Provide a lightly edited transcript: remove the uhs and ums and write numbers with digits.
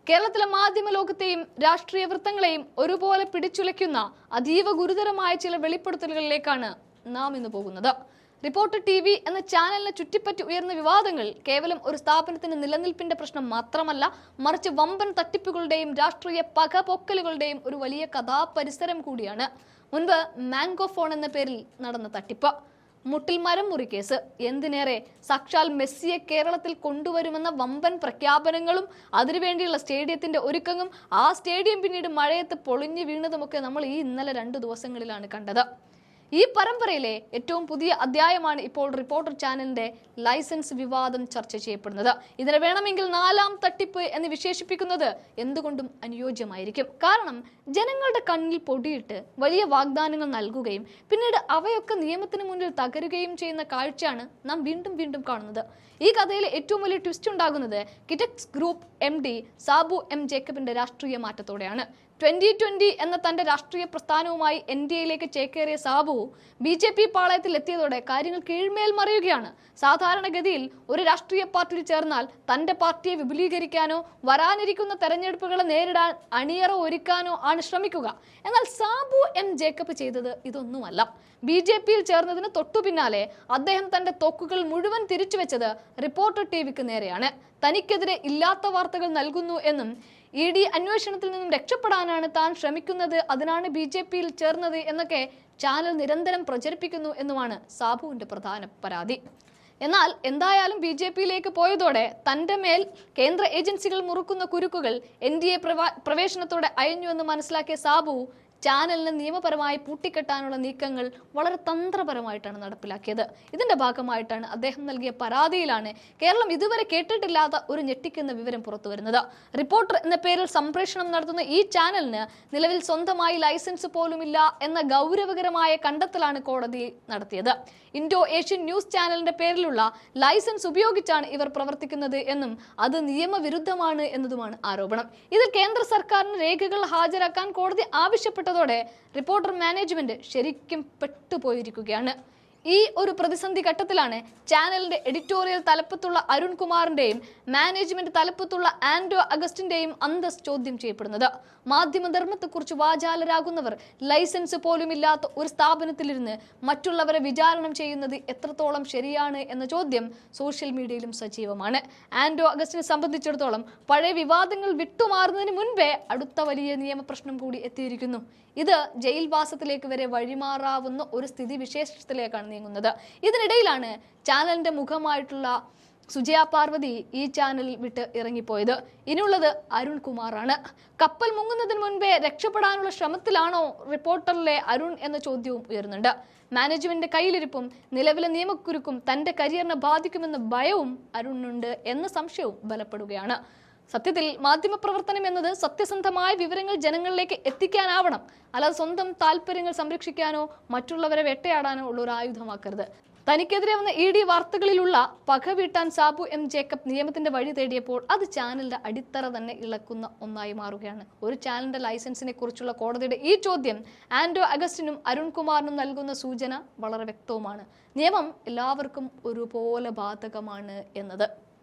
കേരളത്തിലെ മാധ്യമ ലോകത്തെയും രാഷ്ട്രീയ വൃത്തങ്ങളെയും ഒരുപോലെ പിടിച്ചുലയ്ക്കുന്ന അതീവ ഗുരുതരമായ ചില വെളിപ്പെടുത്തലുകളിലേക്കാണ് നാം ഇന്ന് പോകുന്നത്. റിപ്പോർട്ടർ TV എന്ന ചാനലിനെ ചുറ്റിപ്പറ്റി ഉയർന്ന വിവാദങ്ങൾ കേവലം ഒരു സ്ഥാപനത്തിന്റെ നിലനിൽപ്പിന്റെ പ്രശ്നം മാത്രമല്ല, മറിച്ച് വമ്പൻ തട്ടിപ്പുകളുടെയും രാഷ്ട്രീയ പകപൊക്കലുകളുടെയും ഒരു വലിയ കഥാപരിസരം കൂടിയാണ്. മുൻപ് മാംഗോ ഫോൺ എന്ന പേരിൽ നടന്ന തട്ടിപ്പ്, മുട്ടിൽ മരം മുറി കേസ്, എന്തിനേറെ സാക്ഷാൽ മെസ്സിയെ കേരളത്തിൽ കൊണ്ടുവരുമെന്ന വമ്പൻ പ്രഖ്യാപനങ്ങളും അതിനുവേണ്ടിയുള്ള സ്റ്റേഡിയത്തിന്റെ ഒരുക്കങ്ങളും ആ സ്റ്റേഡിയം പിന്നീട് മഴയത്ത് പൊളിഞ്ഞു വീണതുമൊക്കെ നമ്മൾ ഈ ഇന്നലെ 2 ദിവസങ്ങളിലാണ് കണ്ടത്. ഈ പരമ്പരയിലെ ഏറ്റവും പുതിയ അധ്യായമാണ് ഇപ്പോൾ റിപ്പോർട്ടർ ചാനലിന്റെ ലൈസൻസ് വിവാദം ചർച്ച ചെയ്യപ്പെടുന്നത്. ഇതിനെ വേണമെങ്കിൽ 4ാം തട്ടിപ്പ് എന്ന് വിശേഷിപ്പിക്കുന്നത് എന്തുകൊണ്ടും അനുയോജ്യമായിരിക്കും. കാരണം ജനങ്ങളുടെ കണ്ണിൽ പൊടിയിട്ട് വലിയ വാഗ്ദാനങ്ങൾ നൽകുകയും പിന്നീട് അവയൊക്കെ നിയമത്തിന് മുന്നിൽ തകരുകയും ചെയ്യുന്ന കാഴ്ചയാണ് നാം വീണ്ടും വീണ്ടും കാണുന്നത്. ഈ കഥയിലെ ഏറ്റവും വലിയ ട്വിസ്റ്റ് ഉണ്ടാകുന്നത് Kitex group MD Sabu M ജേക്കബിന്റെ രാഷ്ട്രീയ മാറ്റത്തോടെയാണ്. 2020 എന്ന തന്റെ രാഷ്ട്രീയ പ്രസ്ഥാനവുമായി NDAയിലേക്ക് ചേക്കേറിയ സാബു BJP പാളയത്തിൽ എത്തിയതോടെ കാര്യങ്ങൾ കീഴ്മേൽ മറിയുകയാണ്. സാധാരണഗതിയിൽ ഒരു രാഷ്ട്രീയ പാർട്ടിയിൽ ചേർന്നാൽ തന്റെ പാർട്ടിയെ വിപുലീകരിക്കാനോ വരാനിരിക്കുന്ന തെരഞ്ഞെടുപ്പുകളെ നേരിടാൻ അണിയറ ഒരുക്കാനോ ആണ് ശ്രമിക്കുക. എന്നാൽ സാബു M ജേക്കബ് ചെയ്തത് ഇതൊന്നുമല്ല. BJPയിൽ ചേർന്നതിന് തൊട്ടു പിന്നാലെ അദ്ദേഹം തന്റെ തോക്കുകൾ മുഴുവൻ തിരിച്ചുവെച്ചത് റിപ്പോർട്ടർ TVക്ക് നേരെയാണ്. തനിക്കെതിരെ ഇല്ലാത്ത വാർത്തകൾ നൽകുന്നു എന്നും ED അന്വേഷണത്തിൽ നിന്നും രക്ഷപ്പെടാനാണ് താൻ ശ്രമിക്കുന്നത്, അതിനാണ് BJPയിൽ ചേർന്നത് എന്നൊക്കെ ചാനൽ നിരന്തരം പ്രചരിപ്പിക്കുന്നു എന്നുമാണ് സാബുവിന്റെ പ്രധാന പരാതി. എന്നാൽ എന്തായാലും BJPയിലേക്ക് പോയതോടെ തന്റെ മേൽ കേന്ദ്ര ഏജൻസികൾ മുറുക്കുന്ന കുരുക്കുകൾ NDA പ്രവേശനത്തോടെ അയഞ്ഞു എന്ന് മനസ്സിലാക്കിയ സാബു ചാനലിന് നിയമപരമായി പൂട്ടിക്കെട്ടാനുള്ള നീക്കങ്ങൾ വളരെ തന്ത്രപരമായിട്ടാണ് നടപ്പിലാക്കിയത്. ഇതിന്റെ ഭാഗമായിട്ടാണ് അദ്ദേഹം നൽകിയ പരാതിയിലാണ് കേരളം ഇതുവരെ കേട്ടിട്ടില്ലാത്ത ഒരു ഞെട്ടിക്കുന്ന വിവരം പുറത്തുവരുന്നത്. റിപ്പോർട്ടർ എന്ന പേരിൽ സംപ്രേഷണം നടത്തുന്ന ഈ ചാനലിന് നിലവിൽ സ്വന്തമായി ലൈസൻസ് പോലുമില്ല എന്ന ഗൗരവകരമായ കണ്ടെത്തലാണ് കോടതി നടത്തിയത്. ഇൻഡോ ഏഷ്യൻ ന്യൂസ് ചാനലിന്റെ പേരിലുള്ള ലൈസൻസ് ഉപയോഗിച്ചാണ് ഇവർ പ്രവർത്തിക്കുന്നത് എന്നും അത് നിയമവിരുദ്ധമാണ് എന്നതുമാണ് ആരോപണം. ഇതിൽ കേന്ദ്ര സർക്കാരിന് രേഖകൾ ഹാജരാക്കാൻ കോടതി ആവശ്യപ്പെട്ടതോടെ റിപ്പോർട്ടർ മാനേജ്മെന്റ് ശരിക്കും പെട്ടുപോയിരിക്കുകയാണ്. ഈ ഒരു പ്രതിസന്ധി ഘട്ടത്തിലാണ് ചാനലിന്റെ എഡിറ്റോറിയൽ തലപ്പത്തുള്ള അരുൺ കുമാറിന്റെയും മാനേജ്മെന്റ് തലപ്പത്തുള്ള ആൻഡോ അഗസ്റ്റിന്റെയും അന്തസ് ചോദ്യം ചെയ്യപ്പെടുന്നത്. മാധ്യമധർമ്മത്തെക്കുറിച്ച് വാചാലരാകുന്നവർ ലൈസൻസ് പോലുമില്ലാത്ത ഒരു സ്ഥാപനത്തിലിരുന്ന് മറ്റുള്ളവരെ വിചാരണം ചെയ്യുന്നത് എത്രത്തോളം ശരിയാണ് എന്ന ചോദ്യം സോഷ്യൽ മീഡിയയിലും സജീവമാണ്. ആൻഡോ അഗസ്റ്റിനെ സംബന്ധിച്ചിടത്തോളം പഴയ വിവാദങ്ങൾ വിട്ടുമാറുന്നതിന് മുൻപേ അടുത്ത വലിയ നിയമപ്രശ്നം കൂടി എത്തിയിരിക്കുന്നു. ഇത് ജയിൽവാസത്തിലേക്ക് വരെ വഴിമാറാവുന്ന ഒരു സ്ഥിതി വിശേഷത്തിലേക്കാണ് നീങ്ങുന്നത്. ഇതിനിടയിലാണ് ചാനലിന്റെ മുഖമായിട്ടുള്ള സുജയ പാർവതി ഈ ചാനൽ വിട്ട് ഇറങ്ങിപ്പോയത്. ഇനിയുള്ളത് അരുൺ കുമാറാണ്. കപ്പൽ മുങ്ങുന്നതിന് മുൻപേ രക്ഷപ്പെടാനുള്ള ശ്രമത്തിലാണോ റിപ്പോർട്ടറിലെ അരുൺ എന്ന ചോദ്യവും ഉയരുന്നുണ്ട്. മാനേജ്മെന്റിന്റെ കയ്യിലിരിപ്പും നിലവിലെ നിയമക്കുരുക്കും തന്റെ കരിയറിനെ ബാധിക്കുമെന്ന ഭയവും അരുണിനുണ്ട് എന്ന സംശയവും ബലപ്പെടുകയാണ്. സത്യത്തിൽ മാധ്യമപ്രവർത്തനം എന്നത് സത്യസന്ധമായ വിവരങ്ങൾ ജനങ്ങളിലേക്ക് എത്തിക്കാനാവണം, അല്ലാതെ സ്വന്തം താല്പര്യങ്ങൾ സംരക്ഷിക്കാനോ മറ്റുള്ളവരെ വേട്ടയാടാനോ ഉള്ള ഒരു ആയുധമാക്കരുത്. തനിക്കെതിരെ വന്ന ED വാർത്തകളിലുള്ള പക വീട്ടാൻ സാബു M ജേക്കബ് നിയമത്തിന്റെ വഴി തേടിയപ്പോൾ അത് ചാനലിന്റെ അടിത്തറ തന്നെ ഇളക്കുന്ന ഒന്നായി മാറുകയാണ്. ഒരു ചാനലിന്റെ ലൈസൻസിനെ കുറിച്ചുള്ള കോടതിയുടെ ഈ ചോദ്യം ആൻഡോ അഗസ്റ്റിനും അരുൺ കുമാറിനും നൽകുന്ന സൂചന വളരെ വ്യക്തവുമാണ്. നിയമം എല്ലാവർക്കും ഒരുപോലെ ബാധകമാണ് എന്നത്.